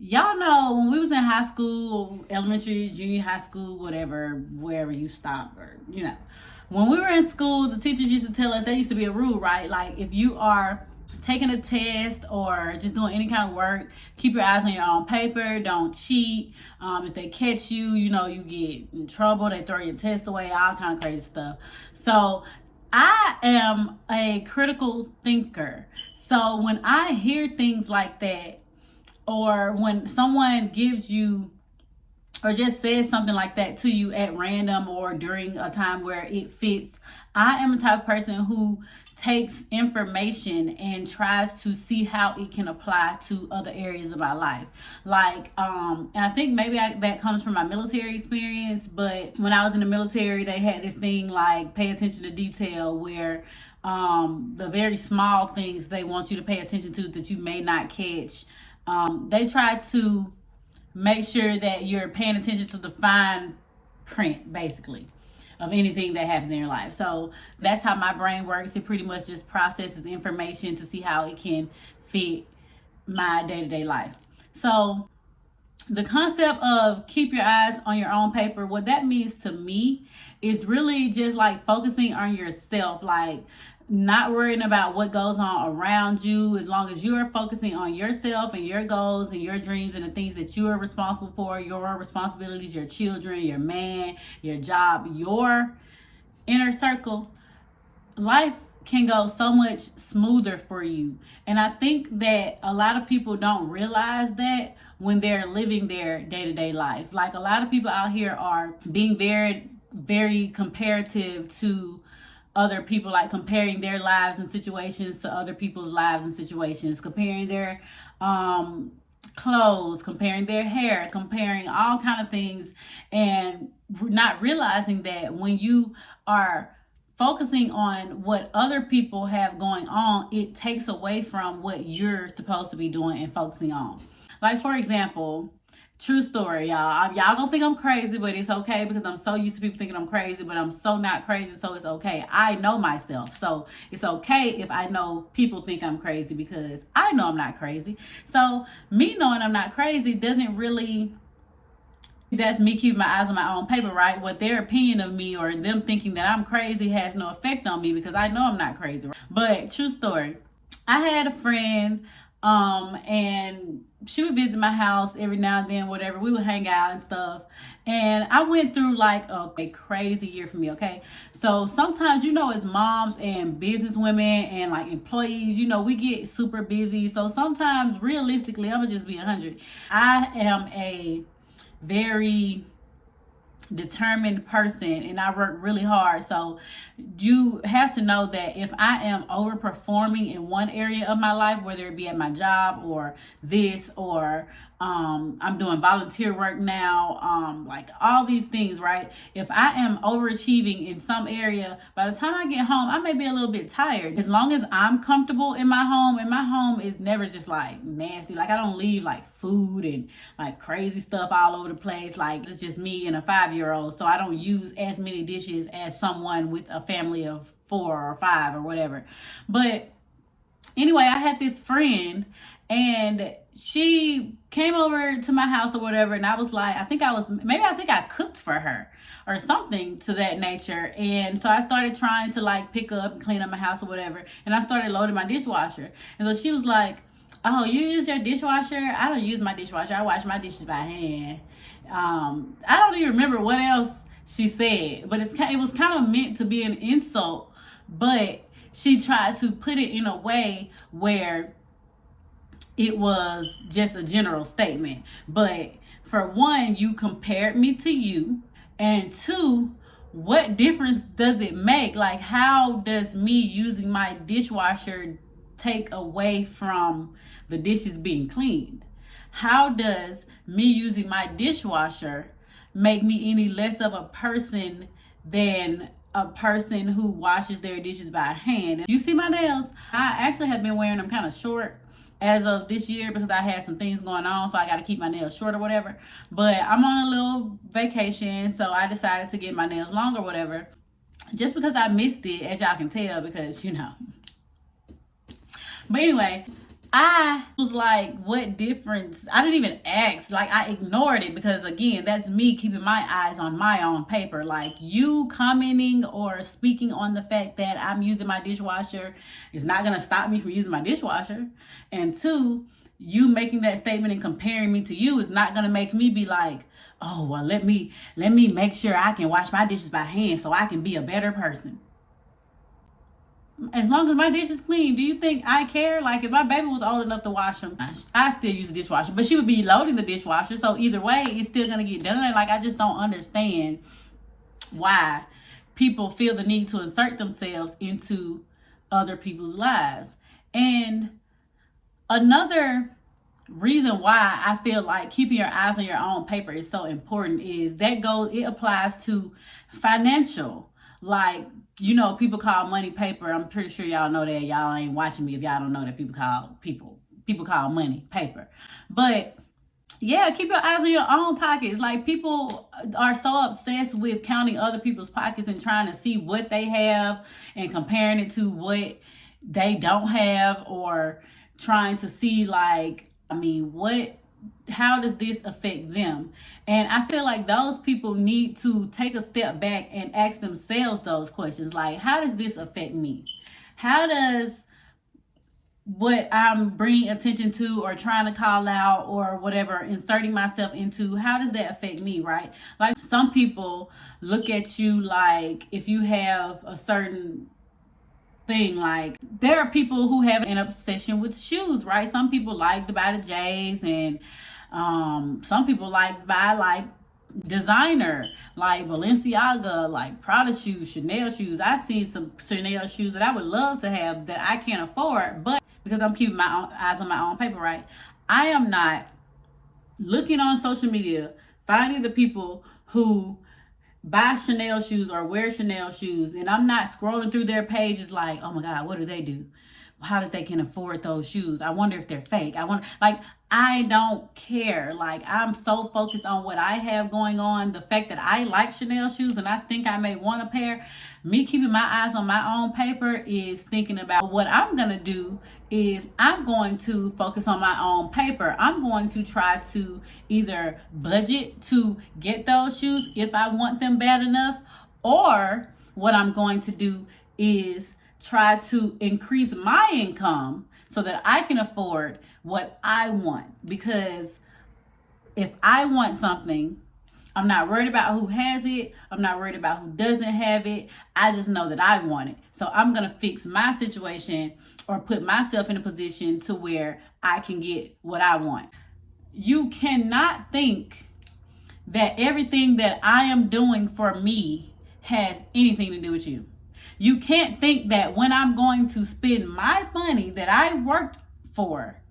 Y'all know when we was in high school, elementary, junior high school, whatever, wherever you stop, or when we were in school, the teachers used to tell us, there used to be a rule, right? Like if you are taking a test or just doing any kind of work, keep your eyes on your own paper. Don't cheat. If they catch you, you get in trouble. They throw your test away, all kind of crazy stuff. So I am a critical thinker. So when I hear things like that, or when someone gives you or just says something like that to you at random or during a time where it fits, I am the type of person who takes information and tries to see how it can apply to other areas of my life. And I think maybe that comes from my military experience, but when I was in the military, they had this thing like pay attention to detail, where the very small things they want you to pay attention to that you may not catch. They try to make sure that you're paying attention to the fine print, basically, of anything that happens in your life. So that's how my brain works. It pretty much just processes information to see how it can fit my day-to-day life. So the concept of keep your eyes on your own paper, what that means to me is really just like focusing on yourself, like not worrying about what goes on around you, as long as you are focusing on yourself and your goals and your dreams and the things that you are responsible for, your responsibilities, your children, your man, your job, your inner circle. Life can go so much smoother for you. And I think that a lot of people don't realize that when they're living their day-to-day life. Like a lot of people out here are being very, very comparative to other people, like comparing their lives and situations to other people's lives and situations, comparing their clothes, comparing their hair, comparing all kind of things, and not realizing that when you are focusing on what other people have going on, it takes away from what you're supposed to be doing and focusing on. Like, for example, true story, y'all. Y'all gonna think I'm crazy, but it's okay because I'm so used to people thinking I'm crazy, but I'm so not crazy, so it's okay. I know myself, so it's okay if I know people think I'm crazy because I know I'm not crazy. So me knowing I'm not crazy doesn't really, that's me keeping my eyes on my own paper, right? What their opinion of me or them thinking that I'm crazy has no effect on me because I know I'm not crazy. Right? But true story, I had a friend, and she would visit my house every now and then, whatever. We would hang out and stuff. And I went through like a crazy year for me, okay? So sometimes, as moms and business women and like employees, we get super busy. So sometimes, realistically, I'm gonna just be 100. I am a very determined person and I work really hard. So you have to know that if I am overperforming in one area of my life, whether it be at my job or this, or I'm doing volunteer work now, like all these things, right? If I am overachieving in some area, by the time I get home, I may be a little bit tired. As long as I'm comfortable in my home, and my home is never just like nasty. Like I don't leave like food and like crazy stuff all over the place. Like it's just me and a 5-year-old. So I don't use as many dishes as someone with a family of 4 or 5 or whatever. But anyway, I had this friend and she came over to my house or whatever, and I was like, I think I cooked for her or something to that nature. And so I started trying to like pick up and clean up my house or whatever, and I started loading my dishwasher. And so she was like, oh, you use your dishwasher? I don't use my dishwasher. I wash my dishes by hand. I don't even remember what else she said, but it was kind of meant to be an insult, but she tried to put it in a way where it was just a general statement. But for one, you compared me to you, and two, what difference does it make? Like, how does me using my dishwasher take away from the dishes being cleaned? How does me using my dishwasher make me any less of a person than a person who washes their dishes by hand? You see my nails? I actually have been wearing them kind of short as of this year because I had some things going on, so I got to keep my nails short or whatever. But I'm on a little vacation, so I decided to get my nails long or whatever, just because I missed it, as y'all can tell, because But anyway, I was like, what difference? I didn't even ask. Like, I ignored it because, again, that's me keeping my eyes on my own paper. Like, you commenting or speaking on the fact that I'm using my dishwasher is not going to stop me from using my dishwasher. And two, you making that statement and comparing me to you is not going to make me be like, oh, well, let me make sure I can wash my dishes by hand so I can be a better person. As long as my dish is clean, do you think I care? Like, if my baby was old enough to wash them, I still use the dishwasher, but she would be loading the dishwasher, so either way it's still gonna get done. Like, I just don't understand why people feel the need to insert themselves into other people's lives. And another reason why I feel like keeping your eyes on your own paper is so important is it applies to financial. Like, you know, people call money paper. I'm pretty sure y'all know that. Y'all ain't watching me if y'all don't know that people call money paper. But yeah, keep your eyes on your own pockets. Like, people are so obsessed with counting other people's pockets and trying to see what they have and comparing it to what they don't have, or trying to see, like, I mean, how does this affect them? And I feel like those people need to take a step back and ask themselves those questions. Like, how does this affect me? How does what I'm bringing attention to or trying to call out or whatever, inserting myself into, how does that affect me, right? Like, some people look at you like, if you have a certain thing, like, there are people who have an obsession with shoes, right? Some people like to buy the J's, and some people like to buy, like, designer, like Balenciaga, like Prada shoes, Chanel shoes. I've seen some Chanel shoes that I would love to have that I can't afford, but because I'm keeping my eyes on my own paper, right? I am not looking on social media, finding the people who buy Chanel shoes or wear Chanel shoes, and I'm not scrolling through their pages like, oh my God, what do they do? How did they can afford those shoes? I wonder if they're fake. I don't care. Like, I'm so focused on what I have going on. The fact that I like Chanel shoes and I think I may want a pair. Me keeping my eyes on my own paper is thinking about what I'm going to do is I'm going to focus on my own paper. I'm going to try to either budget to get those shoes if I want them bad enough, or what I'm going to do is try to increase my income so that I can afford what I want. Because if I want something, I'm not worried about who has it. I'm not worried about who doesn't have it. I just know that I want it. So I'm going to fix my situation or put myself in a position to where I can get what I want. You cannot think that everything that I am doing for me has anything to do with you. You can't think that when I'm going to spend my money that I worked for,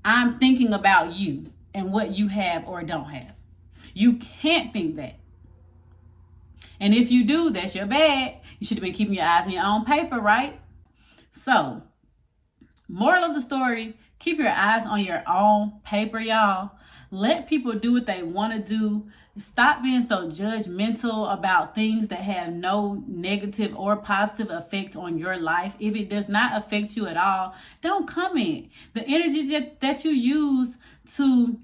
I'm thinking about you and what you have or don't have. You can't think that. And if you do, that's your bad. You should have been keeping your eyes on your own paper, right? So, moral of the story, keep your eyes on your own paper, y'all. Let people do what they want to do. Stop being so judgmental about things that have no negative or positive effect on your life. If it does not affect you at all, don't comment. The energy that you use to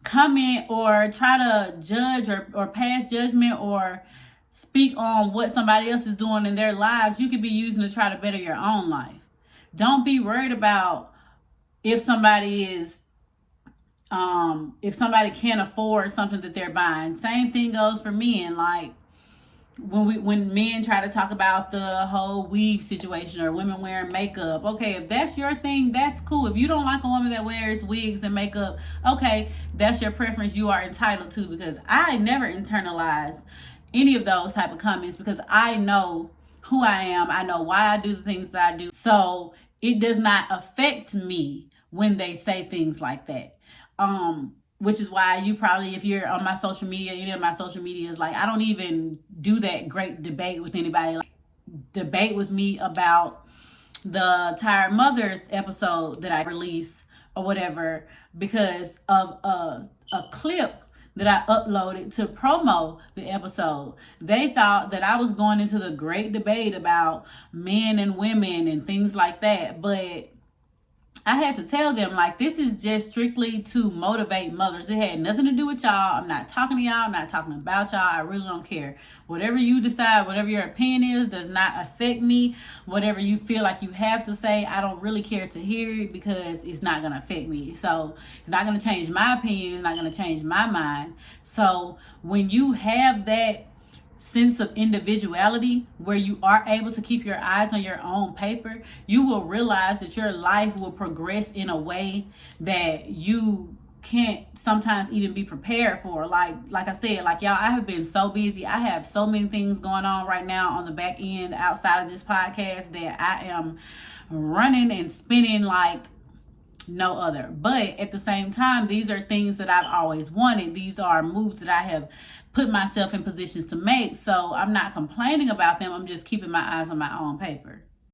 comment or try to judge or pass judgment or speak on what somebody else is doing in their lives, you could be using to try to better your own life. Don't be worried about if somebody can't afford something that they're buying. Same thing goes for men. Like, when men try to talk about the whole weave situation or women wearing makeup, okay, if that's your thing, that's cool. If you don't like a woman that wears wigs and makeup, okay, that's your preference. You are entitled to, because I never internalize any of those type of comments, because I know who I am. I know why I do the things that I do. So it does not affect me when they say things like that. Which is why you probably, if you're on my social media, any of my social media is like, I don't even do that great debate with anybody. Like, debate with me about the Tired Mothers episode that I released or whatever, because of a clip that I uploaded to promo the episode. They thought that I was going into the great debate about men and women and things like that. But I had to tell them, like, this is just strictly to motivate mothers. It had nothing to do with y'all. I'm not talking to y'all. I'm not talking about y'all. I really don't care. Whatever you decide, whatever your opinion is, does not affect me. Whatever you feel like you have to say, I don't really care to hear it because it's not going to affect me. So it's not going to change my opinion. It's not going to change my mind. So when you have that sense of individuality where you are able to keep your eyes on your own paper, you will realize that your life will progress in a way that you can't sometimes even be prepared for. Like I said, like, y'all, I have been so busy. I have so many things going on right now on the back end outside of this podcast that I am running and spinning like no other. But at the same time, these are things that I've always wanted. These are moves that I have put myself in positions to make. So I'm not complaining about them. I'm just keeping my eyes on my own paper.